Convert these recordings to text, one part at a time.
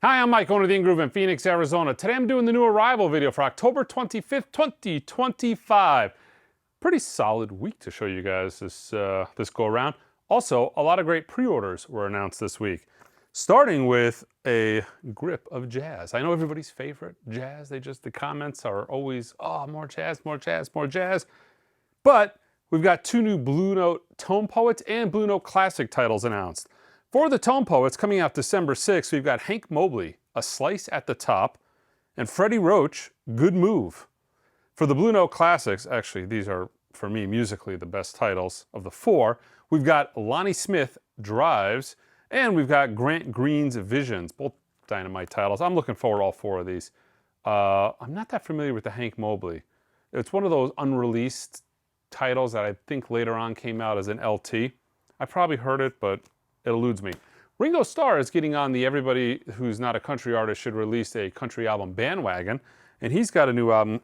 Hi, I'm Mike, owner of the In-Groove in Phoenix, Arizona. Today I'm doing the new arrival video for October 25th, 2025. Pretty solid week to show you guys this go around. Also, a lot of great pre-orders were announced this week. Starting with a grip of jazz. I know everybody's favorite jazz. The comments are always, oh, more jazz, more jazz, more jazz. But we've got two new Blue Note Tone Poets and Blue Note Classic titles announced. For the Tone Poets, coming out December 6th, we've got Hank Mobley, A Slice at the Top, and Freddie Roach, Good Move. For the Blue Note Classics, actually, these are, for me, musically the best titles of the four. We've got Lonnie Smith, Drives, and we've got Grant Green's Visions, both dynamite titles. I'm looking forward to all four of these. I'm not that familiar with the Hank Mobley. It's one of those unreleased titles that I think later on came out as an LT. I probably heard it, but it eludes me. Ringo Starr is getting on the everybody who's not a country artist should release a country album bandwagon, and he's got a new album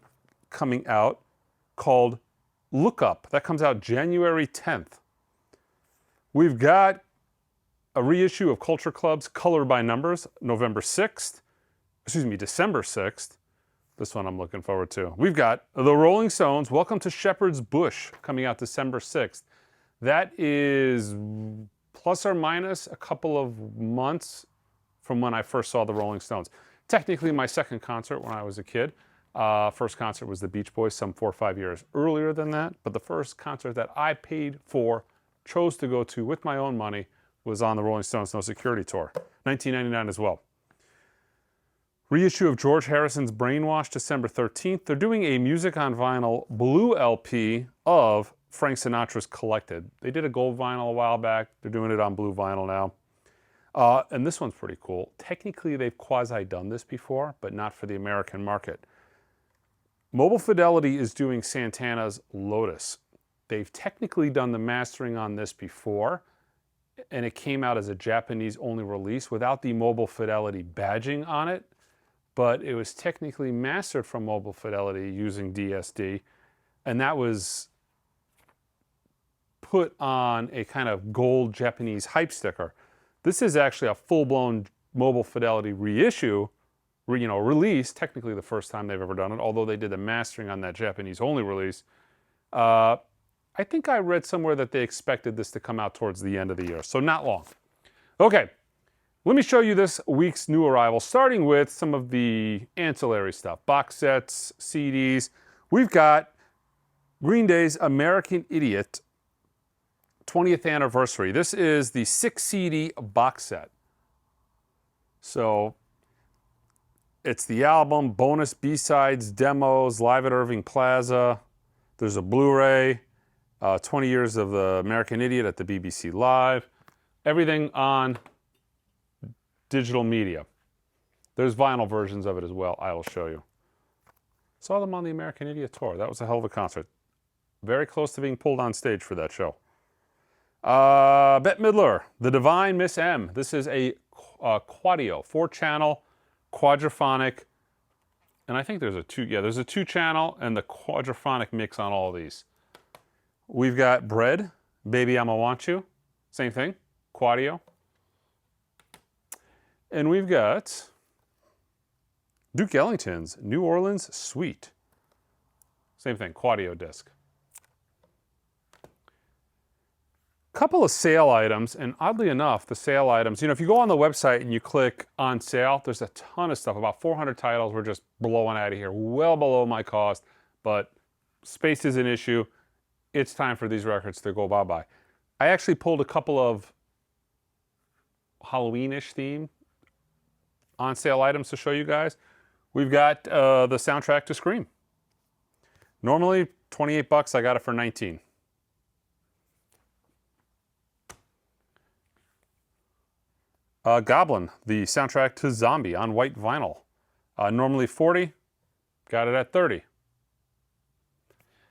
coming out called Look Up. That comes out January 10th. We've got a reissue of Culture Club's Color by Numbers, December 6th. This one I'm looking forward to. We've got The Rolling Stones, Welcome to Shepherd's Bush, coming out December 6th. That is plus or minus a couple of months from when I first saw the Rolling Stones. Technically my second concert when I was a kid. First concert was the Beach Boys some 4 or 5 years earlier than that, but the first concert that I paid for, chose to go to with my own money, was on the Rolling Stones No Security Tour, 1999 as well. Reissue of George Harrison's Brainwash, December 13th. They're doing a Music on Vinyl blue LP of Frank Sinatra's Collected. They did a gold vinyl a while back. They're doing it on blue vinyl now. And this one's pretty cool. Technically, they've quasi-done this before, but not for the American market. Mobile Fidelity is doing Santana's Lotus. They've technically done the mastering on this before, and it came out as a Japanese-only release without the Mobile Fidelity badging on it, but it was technically mastered from Mobile Fidelity using DSD, and that was put on a kind of gold Japanese hype sticker. This is actually a full-blown Mobile Fidelity reissue, release, technically the first time they've ever done it, although they did the mastering on that Japanese-only release. I think I read somewhere that they expected this to come out towards the end of the year, so not long. Okay, let me show you this week's new arrival, starting with some of the ancillary stuff, box sets, CDs. We've got Green Day's American Idiot 20th anniversary. This is the 6 CD box set. So it's the album, bonus B-sides, demos, live at Irving Plaza. There's a Blu-ray, 20 years of the American Idiot at the BBC Live. Everything on digital media. There's vinyl versions of it as well, I will show you. Saw them on the American Idiot tour. That was a hell of a concert. Very close to being pulled on stage for that show. Bette Midler, The Divine Miss M. This is a Quadio, 4-channel, quadraphonic, and I think there's a 2-channel and the quadraphonic mix on all of these. We've got Bread, Baby I'ma Want You, same thing, Quadio. And we've got Duke Ellington's New Orleans Suite. Same thing, Quadio disc. Couple of sale items, and oddly enough, the sale items, if you go on the website and you click on sale, there's a ton of stuff, about 400 titles we're just blowing out of here, well below my cost, but space is an issue. It's time for these records to go bye-bye. I actually pulled a couple of Halloween-ish theme on sale items to show you guys. We've got the soundtrack to Scream. Normally 28 bucks, I got it for 19. Goblin, the soundtrack to Zombie on white vinyl. Normally 40, got it at 30.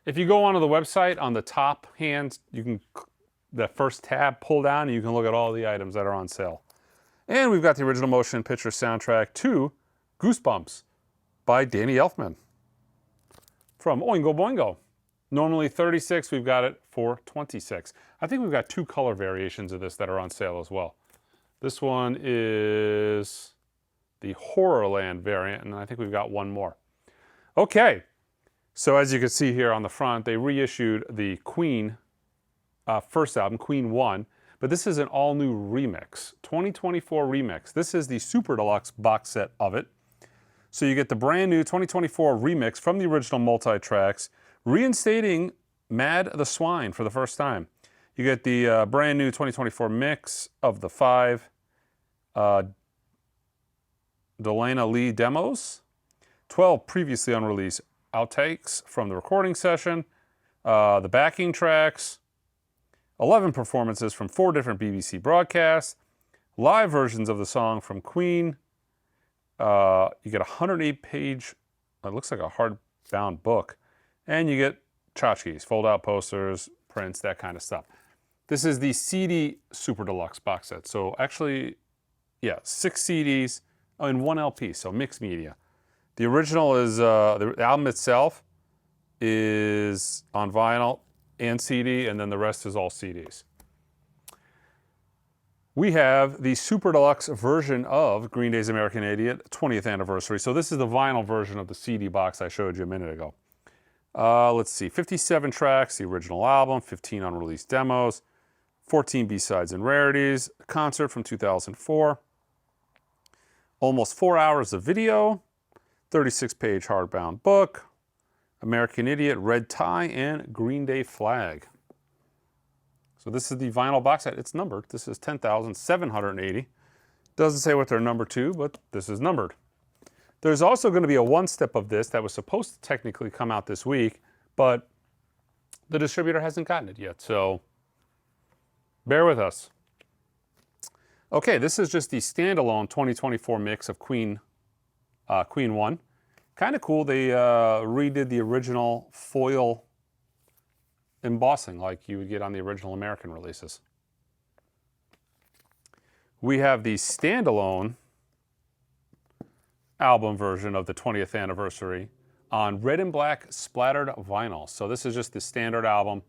If you go onto the website, on the top hand, you can, the first tab, pull down, and you can look at all the items that are on sale. And we've got the original motion picture soundtrack to Goosebumps by Danny Elfman from Oingo Boingo. Normally 36, we've got it for 26. I think we've got 2 color variations of this that are on sale as well. This one is the Horrorland variant, and I think we've got one more. Okay, so as you can see here on the front, they reissued the Queen first album, Queen 1, but this is an all-new remix, 2024 remix. This is the Super Deluxe box set of it. So you get the brand new 2024 remix from the original multi-tracks, reinstating Mad the Swine for the first time. You get the brand new 2024 mix of the 5 Delana Lee demos, 12 previously unreleased outtakes from the recording session, the backing tracks, 11 performances from 4 different BBC broadcasts, live versions of the song from Queen. You get a 108-page, it looks like a hardbound book, and you get tchotchkes, fold-out posters, prints, that kind of stuff. This is the CD Super Deluxe box set. So actually, yeah, 6 CDs and 1 LP, so mixed media. The original is, the album itself is on vinyl and CD, and then the rest is all CDs. We have the Super Deluxe version of Green Day's American Idiot 20th anniversary. So this is the vinyl version of the CD box I showed you a minute ago. Let's see, 57 tracks, the original album, 15 unreleased demos, 14 B-sides and rarities, a concert from 2004, almost 4 hours of video, 36-page hardbound book, American Idiot, red tie, and Green Day flag. So this is the vinyl box set. It's numbered. This is 10,780. Doesn't say what they're numbered to, but this is numbered. There's also going to be a one-step of this that was supposed to technically come out this week, but the distributor hasn't gotten it yet, so bear with us. Okay, this is just the standalone 2024 mix of Queen 1. Kind of cool. They redid the original foil embossing like you would get on the original American releases. We have the standalone album version of the 20th anniversary on red and black splattered vinyl. So this is just the standard album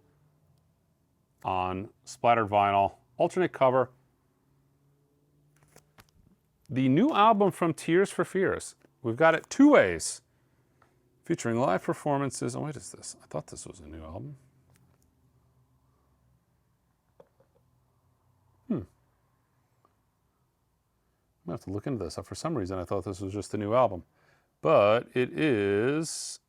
on splattered vinyl, alternate cover. The new album from Tears for Fears. We've got it 2 ways, featuring live performances. Oh, what is this? I thought this was a new album. I'm gonna have to look into this. For some reason, I thought this was just a new album. But it is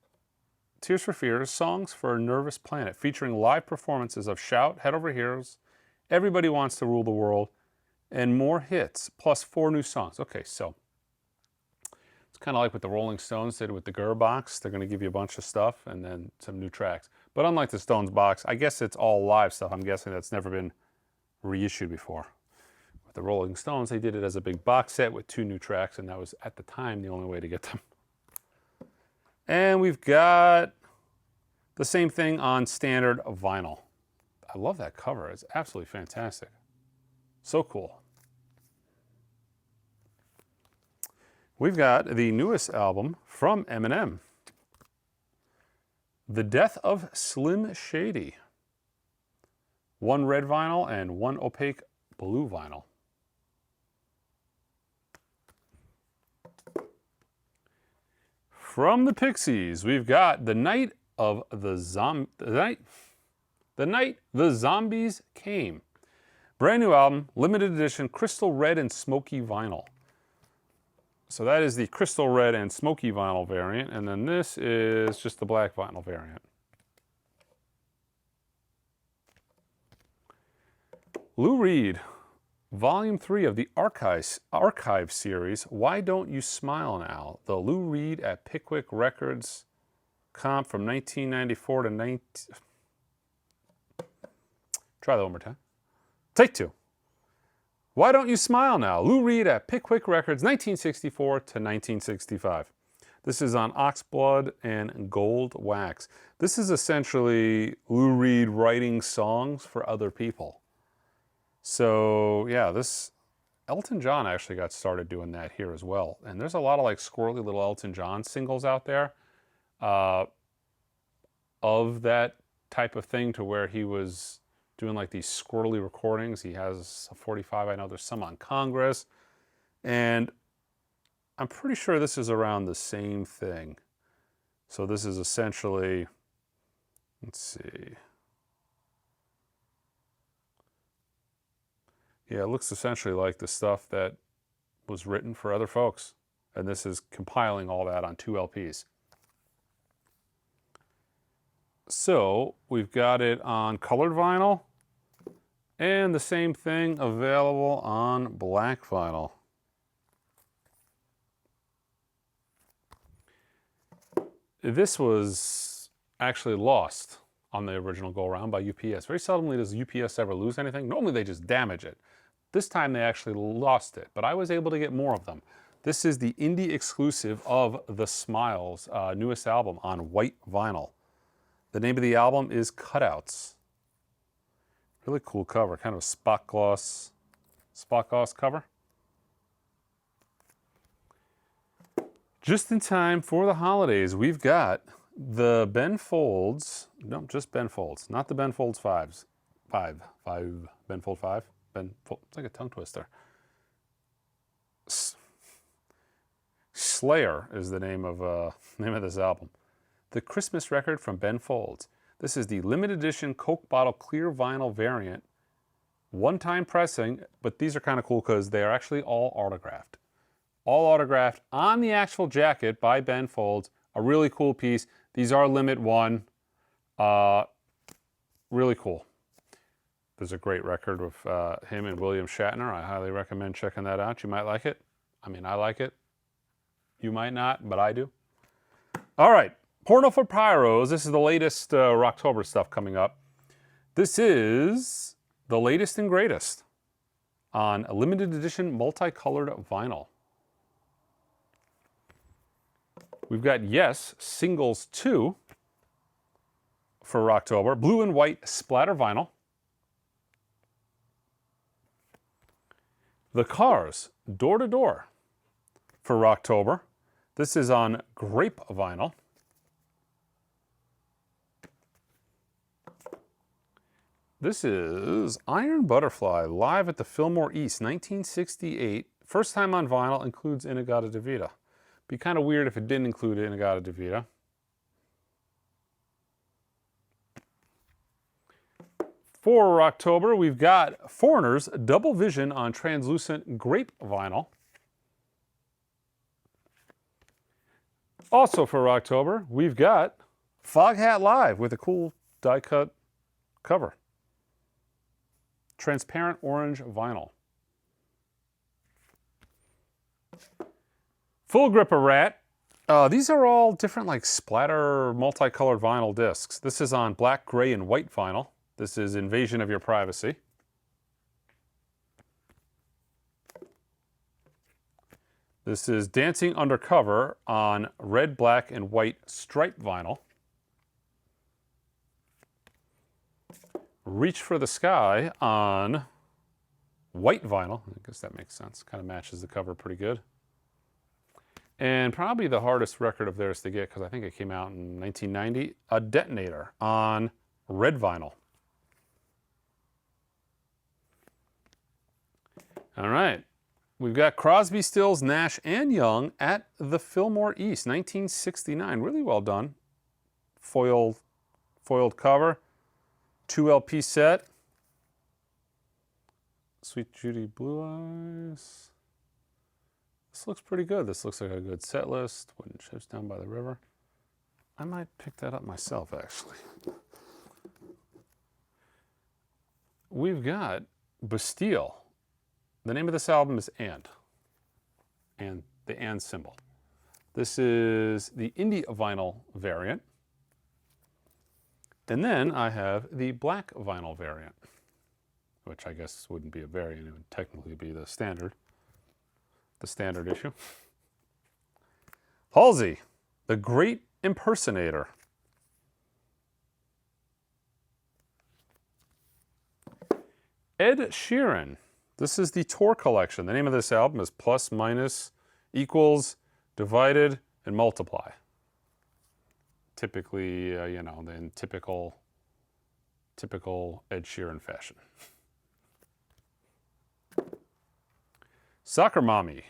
Tears for Fears, Songs for a Nervous Planet, featuring live performances of Shout, Head Over Heels, Everybody Wants to Rule the World, and more hits, plus 4 new songs. Okay, so it's kind of like what the Rolling Stones did with the Gurr box. They're going to give you a bunch of stuff and then some new tracks. But unlike the Stones box, I guess it's all live stuff. I'm guessing that's never been reissued before. With the Rolling Stones, they did it as a big box set with 2 new tracks, and that was, at the time, the only way to get them. And we've got the same thing on standard vinyl. I love that cover. It's absolutely fantastic. So cool. We've got the newest album from Eminem, The Death of Slim Shady. 1 red vinyl and 1 opaque blue vinyl. From the Pixies, we've got The Night the Zombies Came. Brand new album, limited edition, crystal red and smoky vinyl. So that is the crystal red and smoky vinyl variant, and then this is just the black vinyl variant. Lou Reed, Volume 3 of the Archive series, Why Don't You Smile Now? The Lou Reed at Pickwick Records comp from 1994 to 19... Try that one more time. Take 2. Why Don't You Smile Now? Lou Reed at Pickwick Records, 1964 to 1965. This is on Oxblood and Gold Wax. This is essentially Lou Reed writing songs for other people. So yeah, Elton John actually got started doing that here as well. And there's a lot of like squirrely little Elton John singles out there of that type of thing, to where he was doing like these squirrely recordings. He has a 45. I know there's some on Congress. And I'm pretty sure this is around the same thing. So this is essentially, let's see. Yeah, it looks essentially like the stuff that was written for other folks. And this is compiling all that on 2 LPs. So we've got it on colored vinyl and the same thing available on black vinyl. This was actually lost on the original go-around by UPS. Very seldomly does UPS ever lose anything. Normally they just damage it. This time they actually lost it, but I was able to get more of them. This is the indie exclusive of The Smiles' newest album on white vinyl. The name of the album is Cutouts. Really cool cover, kind of a spot gloss cover. Just in time for the holidays, we've got the Ben Folds, no, just Ben Folds, not the Ben Folds 5s. Ben Fold 5? It's like a tongue twister. Slayer is the name of this album. The Christmas record from Ben Folds. This is the limited edition Coke bottle clear vinyl variant. One-time pressing, but these are kind of cool because they are actually all autographed. All autographed on the actual jacket by Ben Folds. A really cool piece. These are limit one. Really cool. There's a great record with him and William Shatner. I highly recommend checking that out. You might like it. I mean, I like it. You might not, but I do. All right. Porno for Pyros. This is the latest Rocktober stuff coming up. This is the latest and greatest on a limited edition multicolored vinyl. We've got Yes Singles 2 for Rocktober. Blue and white splatter vinyl. The Cars Door to Door for Rocktober. This is on grape vinyl. This is Iron Butterfly live at the Fillmore East, 1968. First time on vinyl, includes In-A-Gadda-Da-Vida. Be kind of weird if it didn't include In-A-Gadda-Da-Vida. For Rocktober, we've got Foreigners Double Vision on translucent grape vinyl. Also for Rocktober, we've got Foghat Live with a cool die-cut cover. Transparent orange vinyl. Full Gripper Ratt. These are all different like splatter multicolored vinyl discs. This is on black, gray, and white vinyl. This is Invasion of Your Privacy. This is Dancing Undercover on red, black, and white stripe vinyl. Reach for the Sky on white vinyl. I guess that makes sense. Kind of matches the cover pretty good. And probably the hardest record of theirs to get, because I think it came out in 1990, A Detonator on red vinyl. All right. We've got Crosby, Stills, Nash, and Young at the Fillmore East, 1969. Really well done. Foiled cover. 2 LP set. Sweet Judy Blue Eyes. This looks pretty good. This looks like a good set list. Wooden Ships Down by the River. I might pick that up myself, actually. We've got Bastille. The name of this album is And the And symbol. This is the indie vinyl variant. And then I have the black vinyl variant, which I guess wouldn't be a variant, it would technically be the standard issue. Halsey, The Great Impersonator. Ed Sheeran. This is the tour collection. The name of this album is Plus, Minus, Equals, Divided, and Multiply. Typically, you know, in typical Ed Sheeran fashion. Soccer Mommy.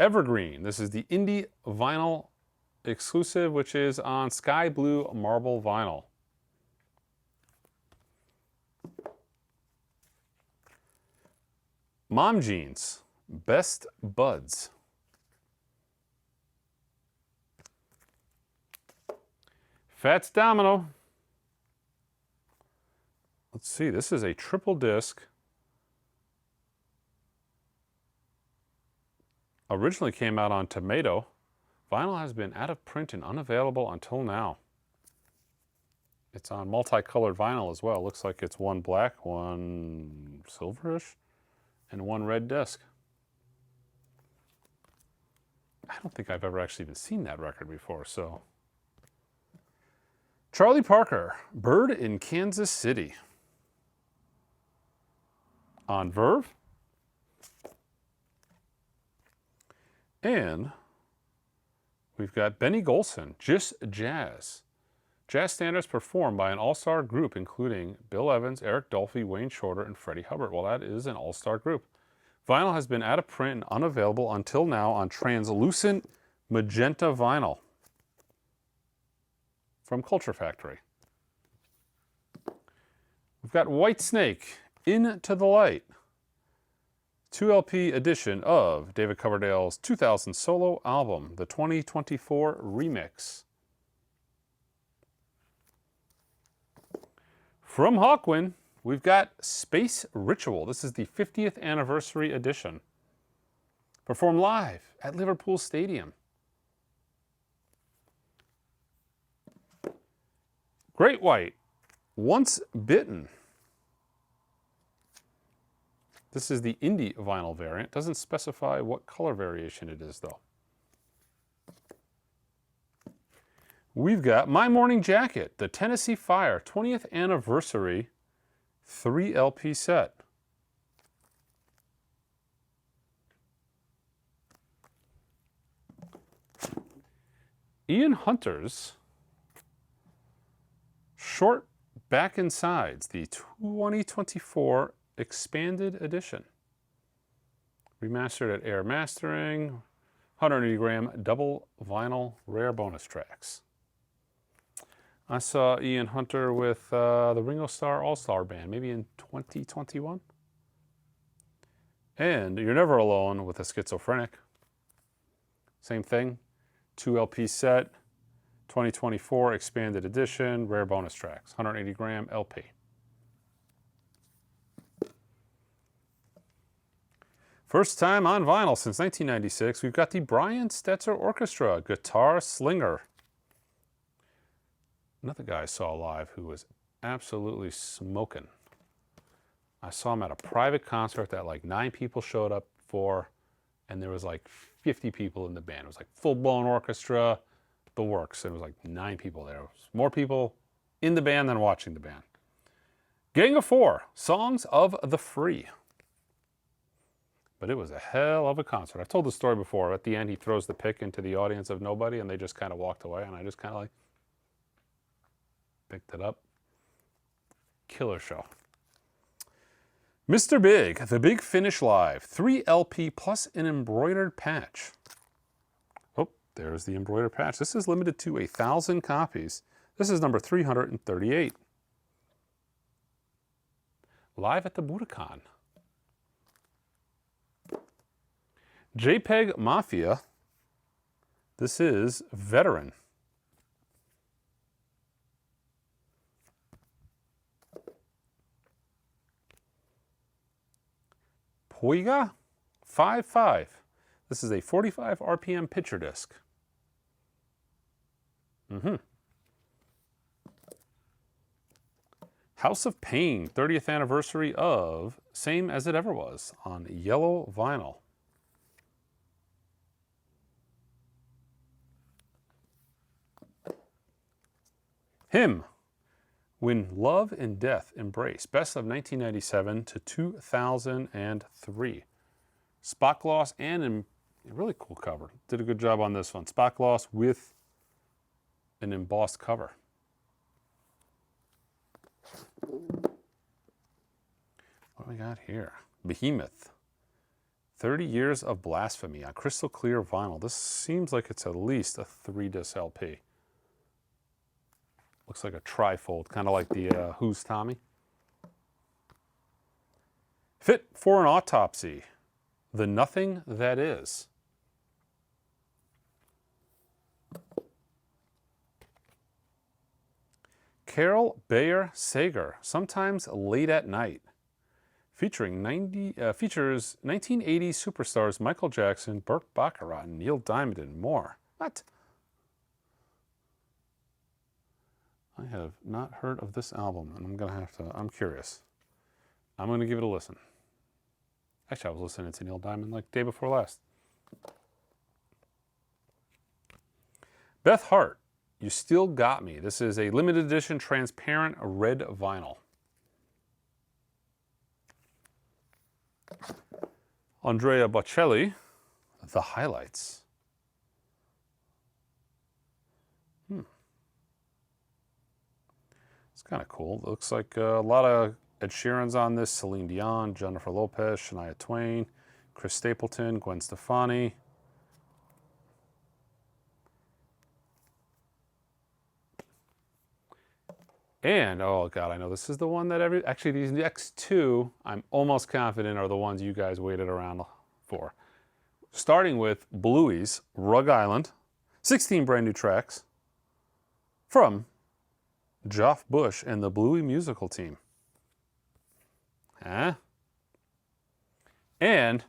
Evergreen. This is the indie vinyl exclusive, which is on sky blue marble vinyl. Mom Jeans, Best Buds. Fats Domino. Let's see, this is a triple disc. Originally came out on Tomato. Vinyl has been out of print and unavailable until now. It's on multicolored vinyl as well. Looks like it's one black, one silverish, and one red disc. I don't think I've ever actually even seen that record before, so. Charlie Parker, Bird in Kansas City. On Verve. And we've got Benny Golson, Just Jazz. Jazz standards performed by an all-star group including Bill Evans, Eric Dolphy, Wayne Shorter, and Freddie Hubbard. Well, that is an all-star group. Vinyl has been out of print and unavailable until now on translucent magenta vinyl from Culture Factory. We've got Whitesnake, Into the Light. 2 LP edition of David Coverdale's 2000 solo album, the 2024 remix. From Hawkwind, we've got Space Ritual. This is the 50th anniversary edition. Performed live at Liverpool Stadium. Great White, Once Bitten. This is the indie vinyl variant. Doesn't specify what color variation it is, though. We've got My Morning Jacket, the Tennessee Fire 20th anniversary 3 LP set. Ian Hunter's Short Back and Sides, the 2024 expanded edition. Remastered at Air Mastering, 180 gram double vinyl rare bonus tracks. I saw Ian Hunter with the Ringo Starr All-Star Band, maybe in 2021. And You're Never Alone with a Schizophrenic. Same thing, 2 LP set, 2024 expanded edition, rare bonus tracks, 180 gram LP. First time on vinyl since 1996, we've got the Brian Setzer Orchestra Guitar Slinger. Another guy I saw live who was absolutely smoking. I saw him at a private concert that like 9 people showed up for, and there was like 50 people in the band. It was like full-blown orchestra, the works. It was like 9 people there. It was more people in the band than watching the band. Gang of Four, Songs of the Free. But it was a hell of a concert. I've told the story before. At the end, he throws the pick into the audience of nobody, and they just kind of walked away, and I just kind of like picked it up. Killer show. Mr. Big, The Big Finish Live, 3 LP plus an embroidered patch. Oh, there's the embroidered patch. This is limited to 1,000 copies. This is number 338. Live at the Budokan. JPEG Mafia. This is Veteran. Poiga 5.5. This is a 45 RPM picture disc. House of Pain, 30th anniversary of Same As It Ever Was on yellow vinyl. Him, When Love and Death Embrace, best of 1997 to 2003. Spot gloss and a really cool cover. Did a good job on this one. Spot gloss with an embossed cover. What do we got here? Behemoth, 30 Years of Blasphemy on crystal clear vinyl. This seems like it's at least a 3-disc LP. Looks like a trifold, kind of like the Who's Tommy. Fit for an Autopsy, The Nothing That Is. Carol Bayer Sager, Sometimes Late at Night. Features 1980s superstars Michael Jackson, Burt Bacharach, Neil Diamond, and more. What? I have not heard of this album, and I'm curious. I'm gonna give it a listen. Actually, I was listening to Neil Diamond like the day before last. Beth Hart, You Still Got Me. This is a limited edition transparent red vinyl. Andrea Bocelli, The Highlights. It's kind of cool. It looks like a lot of Ed Sheeran's on this. Celine Dion, Jennifer Lopez, Shania Twain, Chris Stapleton, Gwen Stefani. And, oh God, I know this is the one that actually these next two, I'm almost confident are the ones you guys waited around for. Starting with Bluey's Rug Island, 16 brand new tracks from Geoff Bush and the Bluey musical team. Huh? And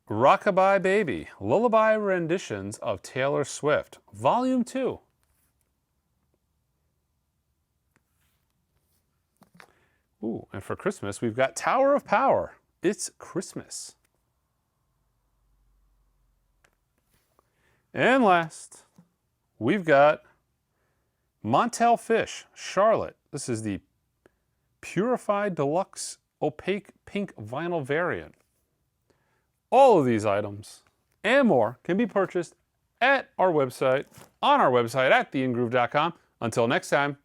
Rockabye Baby, Lullaby Renditions of Taylor Swift, Volume 2. Ooh, and for Christmas, we've got Tower of Power. It's Christmas. And last, we've got Montel Fish, Charlotte. This is the Purified Deluxe Opaque Pink Vinyl variant. All of these items and more can be purchased at our website, on our website at theingroove.com. Until next time,